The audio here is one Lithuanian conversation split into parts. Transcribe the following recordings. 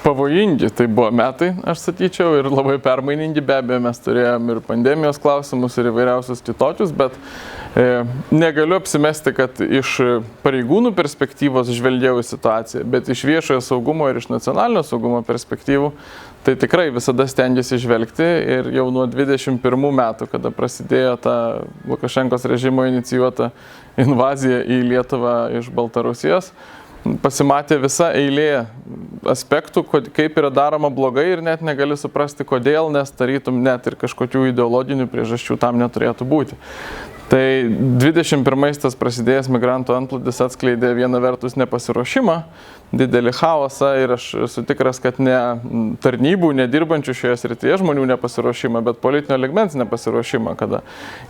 pavojingi. Tai buvo metai, aš sakyčiau, ir labai permainingi. Be abejo, mes turėjom ir pandemijos klausimus, ir įvairiausius kitokius, bet negaliu apsimesti, kad iš pareigūnų perspektyvos žvelgiau į situaciją, bet iš viešojo saugumo ir iš nacionalinio saugumo perspektyvų, tai tikrai visada stengiasi žvelgti ir jau nuo 21 metų, kada prasidėjo ta Lukašenkos režimo inicijuota invazija į Lietuvą iš Baltarusijos, pasimatė visa eilė aspektų, kaip yra daroma blogai ir net negali suprasti, kodėl, nes tarytum net ir kažkokių ideologinių priežasčių tam neturėtų būti. Tai 21 tas prasidėjęs migrantų antplūdis atskleidė viena vertus nepasiruošimą, didelį chaosą ir aš esu tikras, kad ne tarnybų, nedirbančių šioje srityje žmonių nepasiruošimą, bet politinio ligmens nepasiruošimą, kada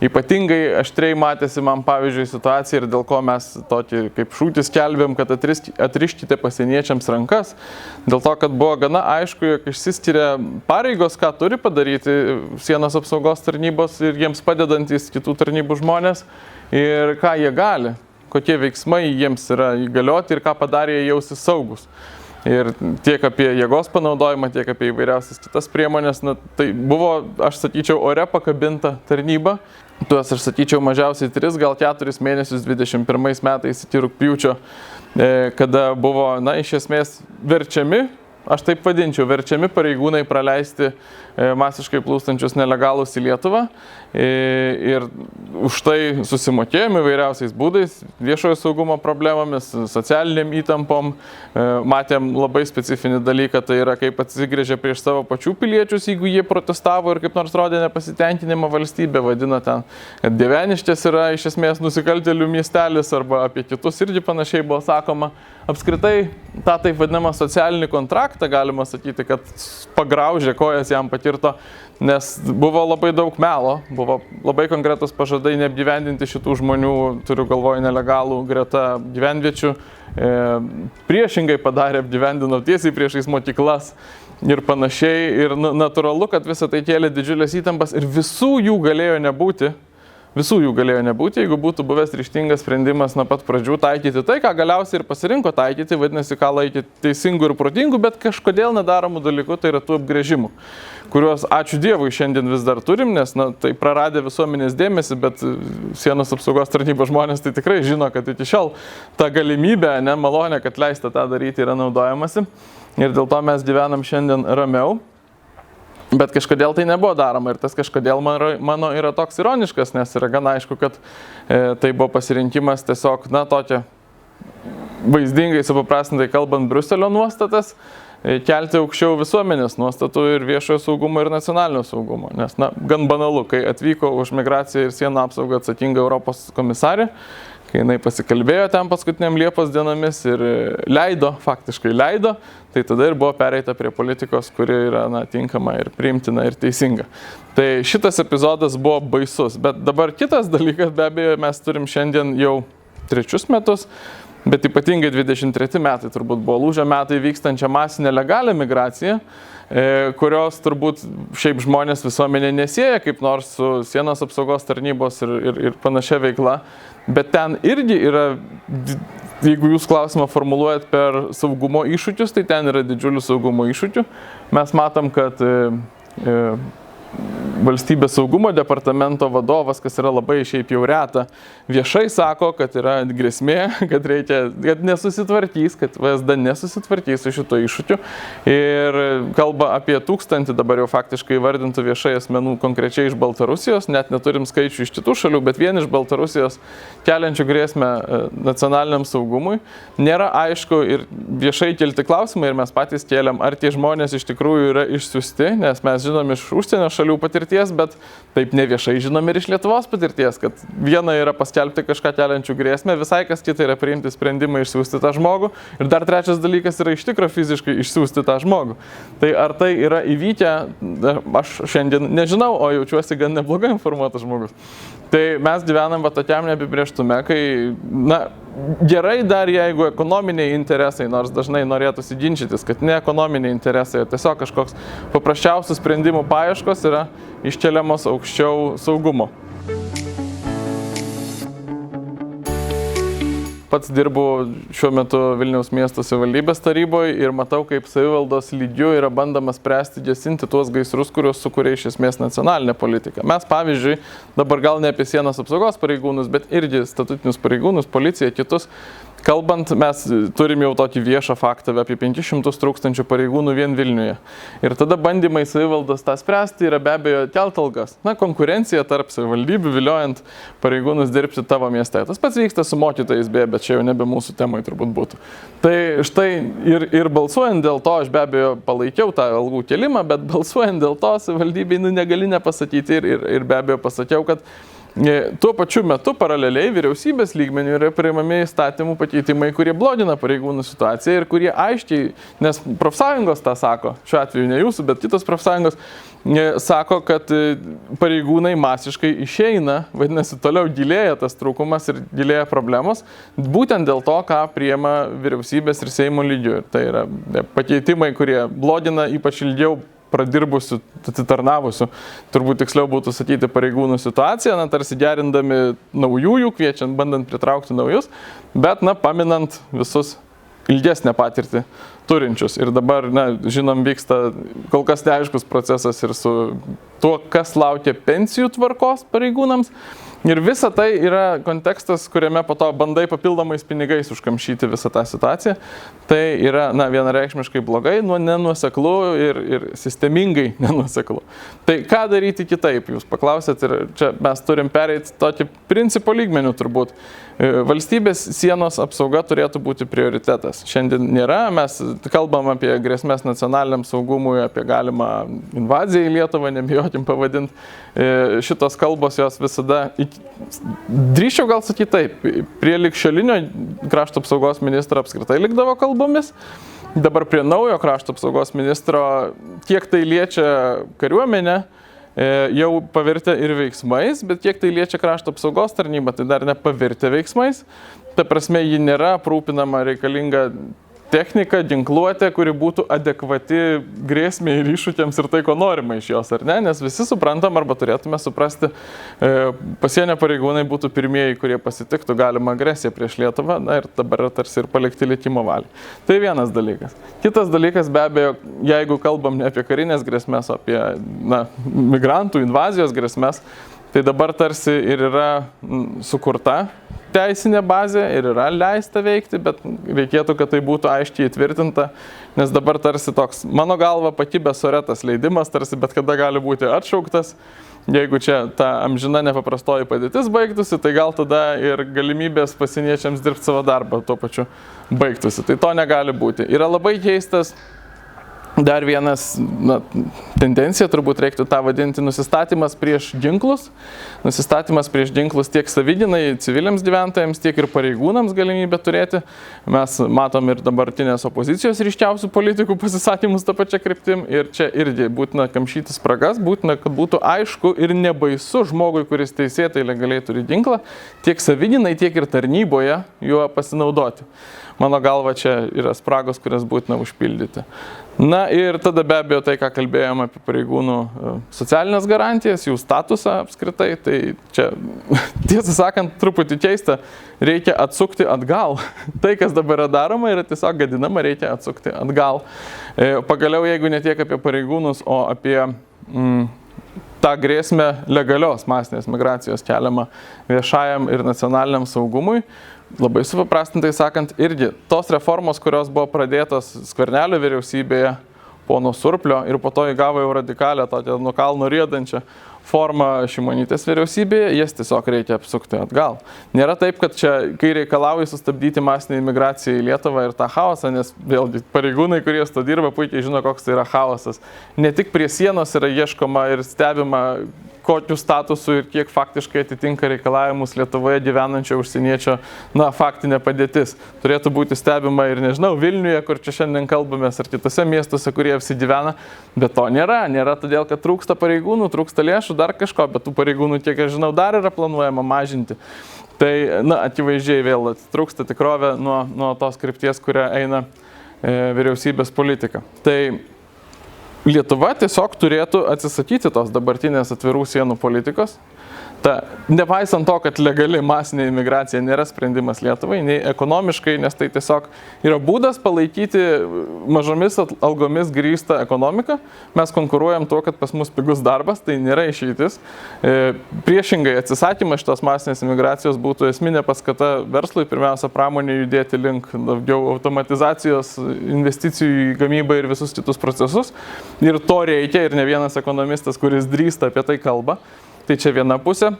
ypatingai aštriai matėsi man pavyzdžiui situacija ir dėl ko mes tokį kaip šūkį skelbėm, kad atriškite pasieniečiams rankas, dėl to, kad buvo gana aišku, jog išsiskiria pareigos, ką turi padaryti sienos apsaugos tarnybos ir jiems padedantys kitų tarnybų žmonės ir ką jie gali, kokie veiksmai jiems yra įgalioti ir ką padarė jie jausis saugus. Ir tiek apie jėgos panaudojimą, tiek apie įvairiausias kitas priemonės, tai buvo, aš sakyčiau, ore pakabinta tarnyba. Tuos, aš sakyčiau, mažiausiai 3, gal 4 mėnesius 21 metais iki rugpjūčio, kada buvo, iš esmės verčiami, aš taip vadinčiau, verčiami pareigūnai praleisti masiškai plūstančius nelegalus į Lietuvą ir už tai susimokėjom įvairiausiais būdais, viešojo saugumo problemomis, socialiniam įtampom, matėm labai specifinį dalyką, tai yra kaip atsigrėžė prieš savo pačių piliečius, jeigu jie protestavo ir kaip nors rodė nepasitenkinimą valstybę, vadino ten, kad Dieveniškės yra iš esmės nusikaltėlių miestelis arba apie kitus irgi panašiai buvo sakoma. Apskritai, tą taip vadinamą socialinį kontraktą galima sakyti, kad pagraužė kojas jam patirto, nes buvo labai daug melo, buvo labai konkretus pažadai neapgyvendinti šitų žmonių, turiu galvoj nelegalų greta gyvenviečių, priešingai padarė, apgyvendino tiesiai priešais mokyklas ir panašiai. Ir natūralu, kad visą tai kėlė didžiulės įtampas ir visų jų galėjo nebūti. Jeigu būtų buvęs ryžtingas sprendimas nuo pat pradžių taikyti tai, ką galiausiai ir pasirinko taikyti, vadinasi, ką laikė teisingų ir protingų, bet kažkodėl nedaromų dalykų, tai yra tų apgręžimų, kuriuos, ačiū Dievui, šiandien vis dar turim, nes tai praradė visuomenės dėmesį, bet sienos apsaugos tarnybos žmonės tai tikrai žino, kad iki šiol ta galimybė, malonė, kad leista tą daryti, yra naudojamasi ir dėl to mes gyvenam šiandien ramiau. Bet kažkodėl tai nebuvo daroma ir tas kažkodėl mano yra toks ironiškas, nes yra gana aišku, kad tai buvo pasirinkimas tiesiog, tokia vaizdingai supaprastintai kalbant Briuselio nuostatas, kelti aukščiau visuomenės nuostatų ir viešojo saugumo ir nacionalinio saugumo. Nes, gan banalu, kai atvyko už migraciją ir sienų apsaugą atsakinga Europos komisarė, kai jinai pasikalbėjo ten paskutiniam Liepos dienomis ir faktiškai leido, tai tada ir buvo pereita prie politikos, kuri yra tinkama ir priimtina ir teisinga. Tai šitas epizodas buvo baisus, bet dabar kitas dalykas, be abejo, mes turim šiandien jau 3 metus, bet ypatingai 23 metai turbūt buvo lūžio metai vykstančią masinę legalią migraciją, kurios turbūt šiaip žmonės visuomenė nesieja kaip nors su sienos apsaugos tarnybos ir panašia veikla, bet ten irgi yra, jeigu jūs klausimą formuluojat per saugumo iššūkius, tai ten yra didžiulių saugumo iššūkių. Mes matom, kad valstybės saugumo departamento vadovas, kas yra labai šiaip jau reta, viešai sako, kad yra grėsmė, kad nesusitvarkys, kad VSD nesusitvarkys su šito iššūkiu ir kalba apie 1000 dabar jau faktiškai vardintų viešai asmenų konkrečiai iš Baltarusijos, net neturim skaičių iš kitų šalių, bet vien iš Baltarusijos keliančių grėsmę nacionaliniam saugumui. Nėra aišku ir viešai kelti klausimai ir mes patys kėlėm, ar tie žmonės iš tikrųjų yra išsiųsti, nes mes žinom iš užsienio šalių patirties, bet taip neviešai žinom ir iš Lietuvos patirties, kad viena yra paskelbti kažką keliančių grėsmę, visai kas kita yra priimti sprendimą išsiųsti tą žmogų ir dar trečias dalykas yra iš tikro fiziškai išsiųsti tą žmogų. Tai ar tai yra įvykę, aš šiandien nežinau, o jaučiuosi gan neblogai informuotas žmogus. Tai mes gyvenam tokiam neapibrėžtume, kai, gerai dar jeigu ekonominiai interesai, nors dažnai norėtųsi ginčytis, kad ne ekonominiai interesai, o tiesiog kažkoks paprasčiausių sprendimų paieškos yra iškeliamos aukščiau saugumo. pats dirbu šiuo metu Vilniaus miesto savivaldybės taryboje ir matau, kaip savivaldos lygiu yra bandama spręsti, gesinti tuos gaisrus, kuriuos sukuria iš esmės nacionalinė politika. Mes, pavyzdžiui, dabar gal ne apie sienos apsaugos pareigūnus, bet irgi statutinius pareigūnus, policiją, kitus. Kalbant, mes turim jau tokį viešą faktą apie 500 tūkstančių pareigūnų vien Vilniuje. Ir tada bandymai savivaldos tą spręsti yra be abejo kelt algas. Na, konkurencija tarp savivaldybių, viliojant pareigūnus dirbti tavo mieste. Tas pats vyksta su mokytojais, bet čia jau nebe mūsų temai turbūt būtų. Tai štai ir balsuojant dėl to, aš be abejo palaikiau tą algų kelimą, bet balsuojant dėl to savivaldybei negali nepasakyti ir be abejo pasakiau, kad tuo pačiu metu paraleliai vyriausybės lygmenių yra priimami įstatymų pakeitimai, kurie blogina pareigūnų situaciją ir kurie aiškiai, nes profsąjungos tą sako, šiuo atveju ne jūsų, bet kitos profsąjungos sako, kad pareigūnai masiškai išeina, vadinasi, toliau gilėja tas trūkumas ir gilėja problemos, būtent dėl to, ką priima vyriausybės ir Seimo lygiu. Ir tai yra pakeitimai, kurie blogina ypač ilgiau pradirbusių, atitarnavusių, turbūt tiksliau būtų sakyti, pareigūnų situaciją, tarsi gerindami naujųjų, kviečiant, bandant pritraukti naujus, bet, paminant visus ilgesnę patirtį turinčius. Ir dabar, žinom, vyksta kol kas neaiškus procesas ir su tuo, kas laukia pensijų tvarkos pareigūnams. Ir visa tai yra kontekstas, kuriame po to bandai papildomais pinigais užkamšyti visą tą situaciją. Tai yra, vienareikšmiškai blogai, nenuoseklu ir sistemingai nenuoseklu. Tai ką daryti kitaip, jūs paklausėt, ir čia mes turim pereiti tokį principo lygmenių turbūt. Valstybės sienos apsauga turėtų būti prioritetas. Šiandien nėra, mes kalbam apie grėsmės nacionaliniam saugumui, apie galimą invaziją į Lietuvą, nebijokim pavadinti. Šitos kalbos jos visada, drįsčiau gal sakyti taip, prie ligšiolinio krašto apsaugos ministro apskritai likdavo kalbomis, dabar prie naujo krašto apsaugos ministro, kiek tai liečia kariuomenę, jau pavirtę ir veiksmais, bet kiek tai liečia krašto apsaugos tarnybą, tai dar nepavirtę veiksmais. Ta prasme, ji nėra aprūpinama reikalinga technika, ginkluotė, kuri būtų adekvati grėsmė ir iššūkiams ir tai, ko norima iš jos, ar ne? Nes visi suprantam, arba turėtume suprasti, pasienio pareigūnai būtų pirmieji, kurie pasitiktų galimą agresiją prieš Lietuvą, ir dabar tarsi ir palikti likimo valiai. Tai vienas dalykas. Kitas dalykas, be abejo, jeigu kalbam ne apie karinės grėsmės, o apie migrantų invazijos grėsmės, tai dabar tarsi ir yra sukurta teisinė bazė ir yra leista veikti, bet reikėtų, kad tai būtų aiškiai įtvirtinta, nes dabar tarsi toks, mano galva, pakibęs ore tas leidimas, tarsi bet kada gali būti atšauktas. Jeigu čia ta amžina nepaprastoji padėtis baigtųsi, tai gal tada ir galimybės pasieniečiams dirbti savo darbą tuo pačiu baigtųsi. Tai to negali būti. Yra labai keistas dar vienas tendencija, turbūt reiktų tą vadinti, nusistatymas prieš ginklus. Nusistatymas prieš ginklus tiek savigynai civiliams gyventojams, tiek ir pareigūnams galimybę turėti. Mes matom ir dabartinės opozicijos ryškiausių politikų pasisakymus tą pačią kryptim. Ir čia irgi būtina kamšyti spragas, būtina, kad būtų aišku ir nebaisu žmogui, kuris teisėtai legaliai turi ginklą, tiek savigynai, tiek ir tarnyboje juo pasinaudoti. Mano galva, čia yra spragos, kurias būtina užpildyti. Ir tada be abejo tai, ką kalbėjome apie pareigūnų socialinės garantijas, jų statusą apskritai, tai čia, tiesą sakant, truputį keista, reikia atsukti atgal. Tai, kas dabar yra daroma, yra tiesiog gadinama, reikia atsukti atgal. Pagaliau, jeigu ne tiek apie pareigūnus, o apie tą grėsmę legalios masinės migracijos keliamą viešajam ir nacionaliniam saugumui, labai supaprastintai sakant, irgi tos reformos, kurios buvo pradėtos Skvernelio vyriausybėje, pono Surplio ir po to įgavo jau radikalę, tokią nuo kalno riedančią formą Šimonytės vyriausybėje, jas tiesiog reikia apsukti atgal. Nėra taip, kad čia, kai reikalauja sustabdyti masinę imigraciją į Lietuvą ir tą chaosą, nes vėlgi pareigūnai, kurie su to dirba, puikiai žino, koks tai yra chaosas. Ne tik prie sienos yra ieškoma ir stebima, kokiu statusu ir kiek faktiškai atitinka reikalavimus Lietuvoje gyvenančio užsieniečio, faktinė padėtis. Turėtų būti stebima ir, nežinau, Vilniuje, kur čia šiandien kalbamės, ar kitose miestuose, kurie apsigyvena, bet to nėra. Nėra todėl, kad trūksta pareigūnų, trūksta lėšų, dar kažko, bet tų pareigūnų, kiek aš žinau, dar yra planuojama mažinti. Tai, akivaizdžiai vėl trūksta tikrovė nuo tos krypties, kuria eina vyriausybės politika. Tai Lietuva tiesiog turėtų atsisakyti tos dabartinės atvirų sienų politikos. Nepaisant to, kad legali masinė imigracija nėra sprendimas Lietuvai, nei ekonomiškai, nes tai tiesiog yra būdas palaikyti mažomis algomis grįstą ekonomiką. Mes konkuruojam tuo, kad pas mus pigus darbas, tai nėra išeitis. Priešingai, atsisakymas šitos masinės imigracijos būtų esminė paskata verslui, pirmiausia, pramonė judėti link daugiau automatizacijos, investicijų į gamybą ir visus kitus procesus. Ir to reikia, ir ne vienas ekonomistas, kuris drįsta apie tai kalba. Tai čia viena pusė.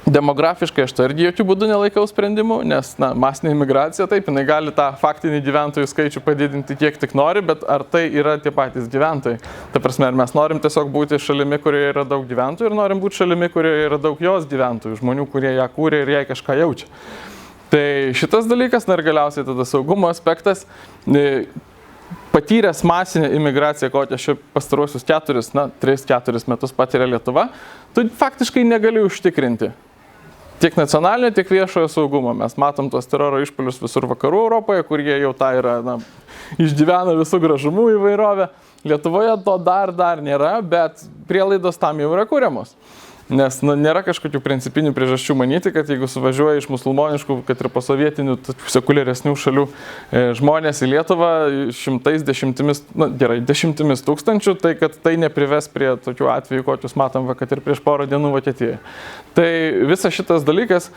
Demografiškai aš to irgi jokių būdų nelaikau sprendimu, nes masinė imigracija, taip, jinai gali tą faktinį gyventojų skaičių padidinti kiek tik nori, bet ar tai yra tie patys gyventojai? Ta prasme, ar mes norim tiesiog būti šalimi, kurioje yra daug gyventojų, ir norim būti šalimi, kurioje yra daug jos gyventojų, žmonių, kurie ją kūrė ir jai kažką jaučia. Tai šitas dalykas, ir galiausiai tada saugumo aspektas. Patyręs masinę imigraciją, kokią šio pastaruosius 3-4 metus patiria Lietuva, tu faktiškai negali užtikrinti tiek nacionalinio, tiek viešojo saugumo. Mes matom tuos teroro išpuolius visur vakarų Europoje, kurie jau tą yra, išgyvena visų gražumų įvairovę. Lietuvoje to dar nėra, bet prielaidos tam jau yra kuriamos. Nes nėra kažkokių principinių priežasčių manyti, kad jeigu suvažiuoja iš musulmoniškų, kad ir posovietinių, sekuliaresnių šalių žmonės į Lietuvą dešimtimis tūkstančių, tai kad tai neprives prie tokių atvejų, kokius matom, kad ir prieš porą dienų Vokietijoje. Tai visas šitas dalykas,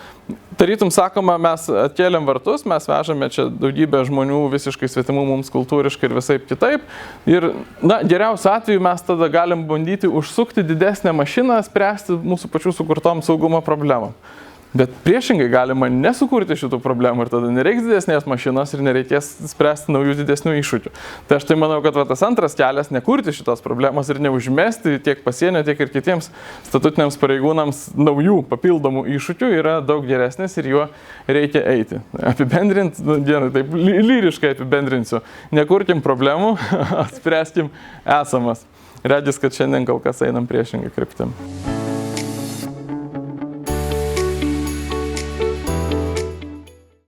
tarytum sakoma, mes atkėlėm vartus, mes vežame čia daugybę žmonių visiškai svetimų mums kultūriškai ir visaip kitaip. Ir geriausiu atveju mes tada galim bandyti užsukti didesnę mašiną, spręsti mūsų pačių sukurtom saugumo problemom. Bet priešingai galima nesukurti šitų problemų ir tada nereiks didesnės mašinos ir nereikės spręsti naujų didesnių iššūkių. Tai aš tai manau, kad tas antras kelias nekurti šitos problemos ir neužmesti tiek pasienio, tiek ir kitiems statutiniams pareigūnams naujų papildomų iššūkių yra daug geresnis ir juo reikia eiti. Apibendrint, taip lyriškai apibendrinsiu, nekurkim problemų, spręskim esamas. Regis, kad šiandien kol kas einam priešingą kryptim.